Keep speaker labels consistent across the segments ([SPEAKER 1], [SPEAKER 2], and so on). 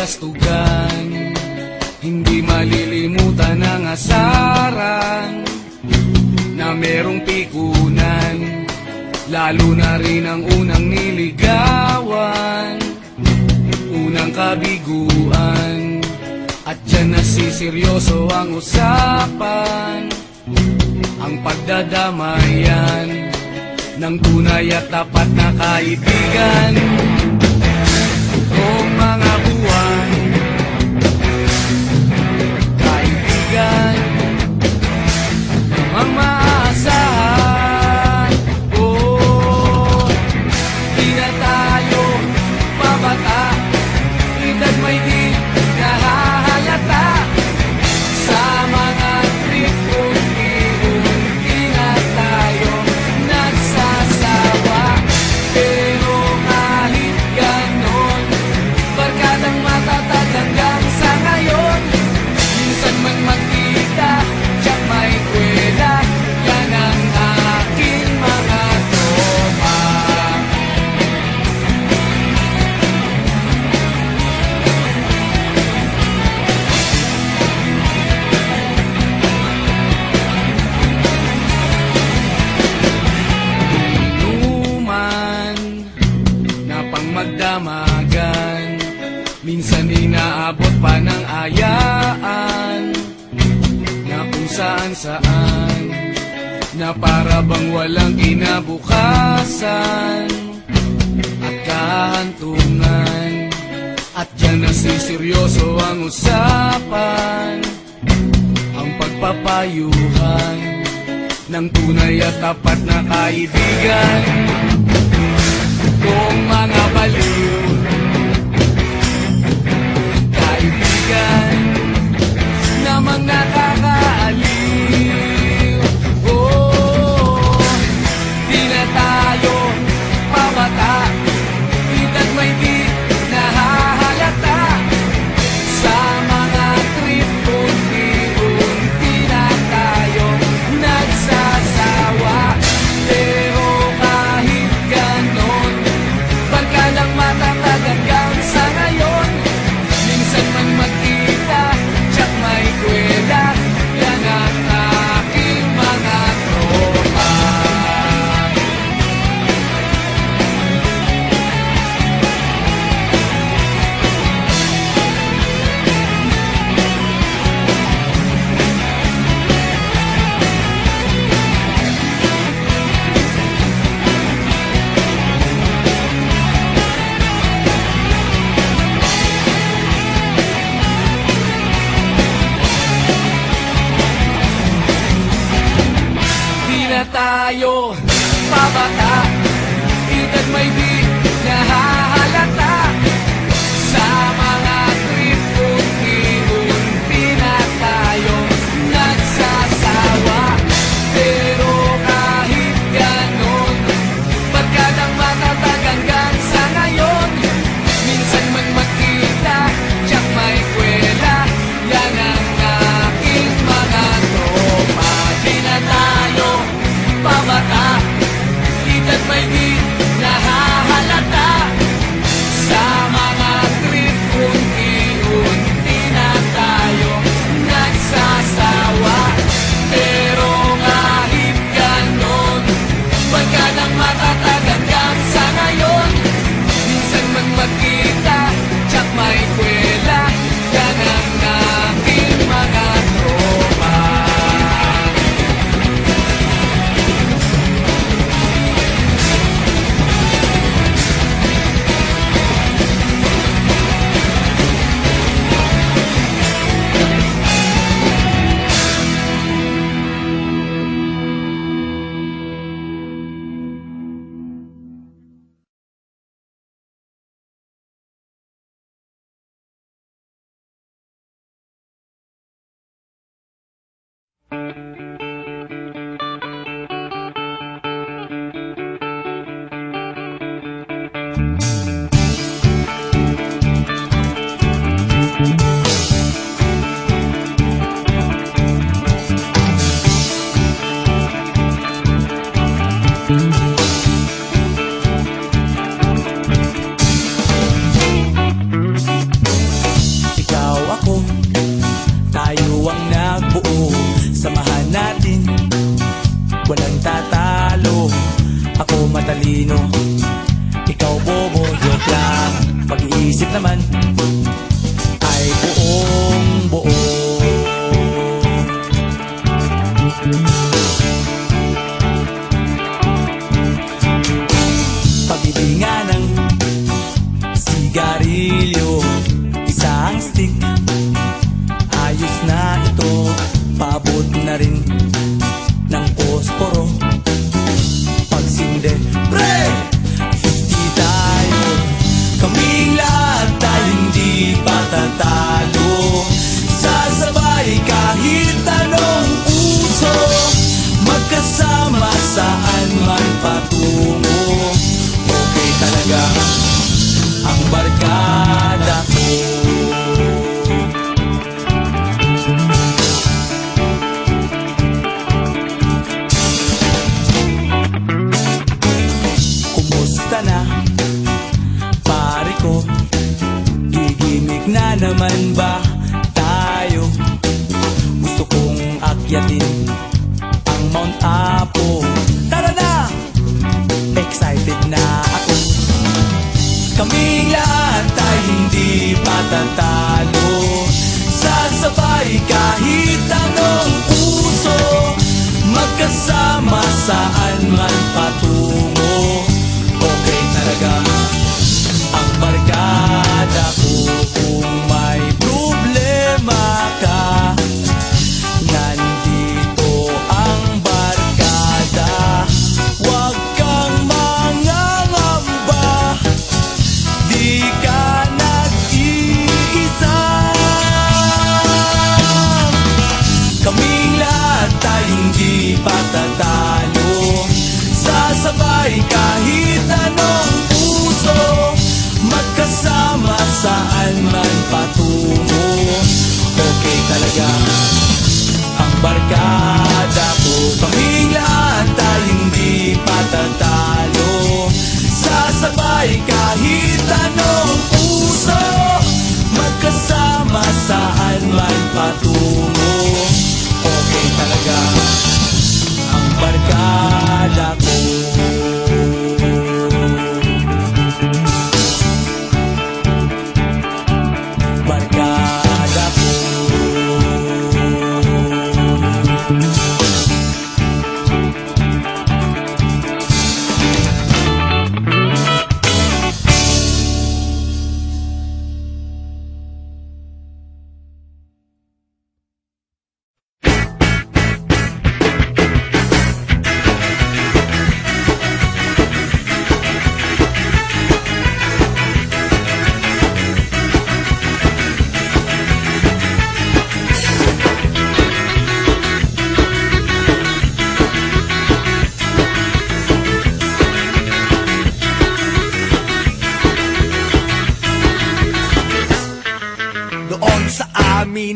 [SPEAKER 1] kastugan, hindi malilimutan ang asaran na merong pikunan, lalo na rin ang unang niligawan, unang kabiguan. At dyan nasiseryoso ang usapan, ang pagdadamayan ng tunay at tapat na kaibigan. Noong mga buwan, kaibigan, namang maasahan. Oh, di na tayo pabata, edad may di nahahalata. Sa mga trip unti-unti na tayo nagsasawa. Pero kahit ganon, barkadang matatag hanggang sa ngayon. Minsan man magkita, tiyak may kwela, yan ang aking mga tropa. Inuman na pang magdamagan, minsan inaabot pa ng ayaan, na kung saan-saan, na para bang walang kinabukasan at kahantungan. At dyan nasiseryoso ang usapan, ang pagpapayuhan ng tunay at tapat na kaibigan. Kung mga baliw, kaibigan, namang nakakaaliw. Oh, di na tayo pabata, edad may di nahahalata. Sa mga trip unti-unti na tayo nagsasawa. Pero kahit ganon, barkadang matatag hanggang sa ngayon. Minsan man magkita, tiyak may kwela, yan ang aking mga tropa. Di na tayo pabata, edad may di nahahalata. Sa mga trip unti-unti na tayo nagsasawa. Pero kahit ganon, barkadang matatag hanggang sa ngayon. Minsan man magkita, tiyak may kwela, yan ang aking mga tropa. Di na tayo pabata, edad may di nahahalata. Sa mga trip unti-unti na tayo nagsasawa. Pero kahit ganon, barkadang matatag hanggang sa ngayon. Minsan man magkita, tiyak may kwela, yan ang aking mga tropa.
[SPEAKER 2] matalino, ikaw bobo, joke lang. Pag-iisip naman ay buong buo. Pabili nga ng sigarilyo, isang stick, ayos na ito. Paabot na rin ng posporo. Pagsinde, pre! 50 tayo, kaming lahat tayo hindi patatalo. Sasabay kahit anong uso, magkasama saan man patungo. Okay talaga ang barkada ko. Kumusta na, pare ko? Gigimik na naman ba tayo? Gusto kong akyatin ang Mount Apo. Tara na! Excited na ako. Kaming lahat tayo hindi patatalo. Sasabay kahit anong uso, magkasama saan man patungo. Okay talaga ang barkada ko. Kung may problema ka, nandito ang barkada. Huwag kang mangangamba, di ka nag-iisa. Kaming lahat tayo hindi patatalo. Sasabay kahit anong uso, magkasama saan man patungo. Okay talaga ang barkada ko. Kaming lahat tayo hindi patatalo. Sasabay kahit anong uso, magkasama saan man patungo. Okay talaga ang barkada ko. Barkada ko.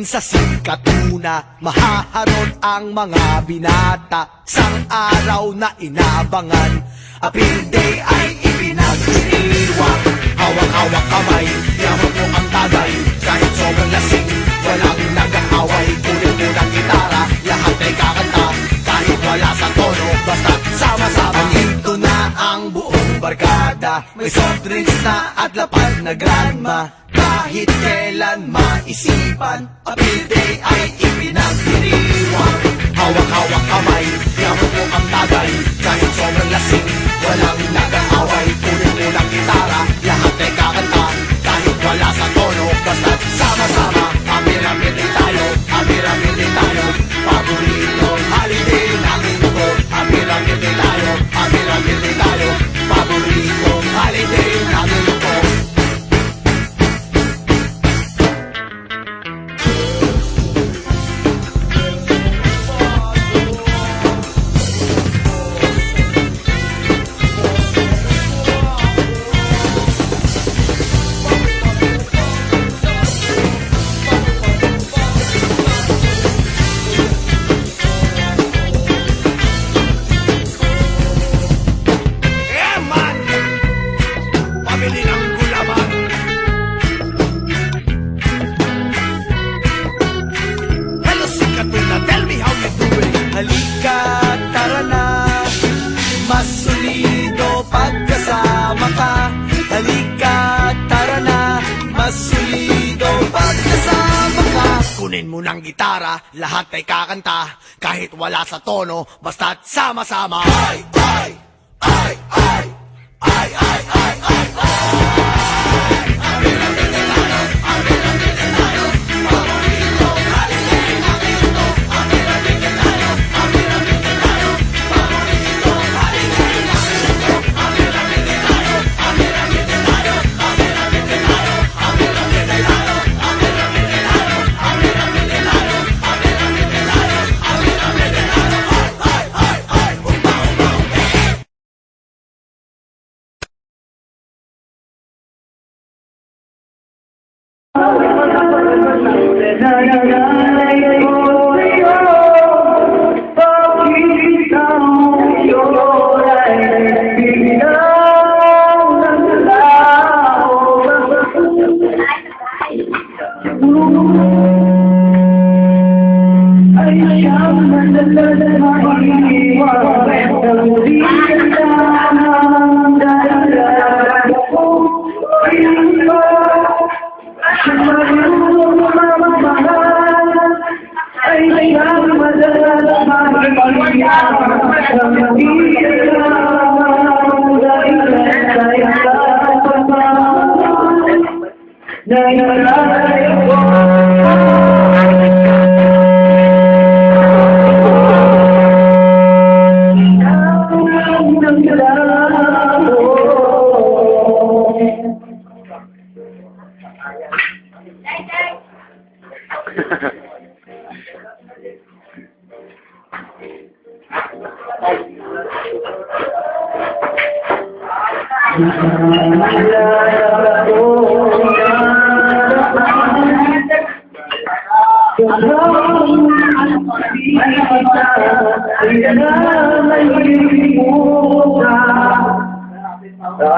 [SPEAKER 3] Sa Sikatuna, mahaharon ang mga binata. Sang araw na inabangan, Appeal Day ay ipinagdiriwang. Hawak-hawak kamay, yaman mo ang tagay. Kahit sobrang lasing, walang nag-aaway. Kunin mo ng gitara, lahat ay kakanta. Kahit wala sa tono, basta sama-sama. Andito na ang buong barkada, may soft drinks na at lapad na grandma. Kahit kailan maisipan, Appeal Day ay ipinagdiriwang. Hawak-hawak kamay, yaman mo ang tagay. Kahit sobrang lasing, walang nag-aaway. Kunin mo ng gitara, lahat ay kakanta. Kahit wala sa tono, basta sama-sama. Amir-amir tayo, amir-amir tayo. Paboritong holiday namin to. Amir-amir tayo, amir-amir tayo. Paboritong holiday namin to. Halika, tara na, mas solido ka. Halika, tara na, mas solido pagkasama ka. Kunin mo ng gitara, lahat ay kakanta. Kahit wala sa tono, basta't sama-sama. Ay, ay, ay, ay, ay, ay, ay, ay,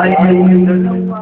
[SPEAKER 4] Ay,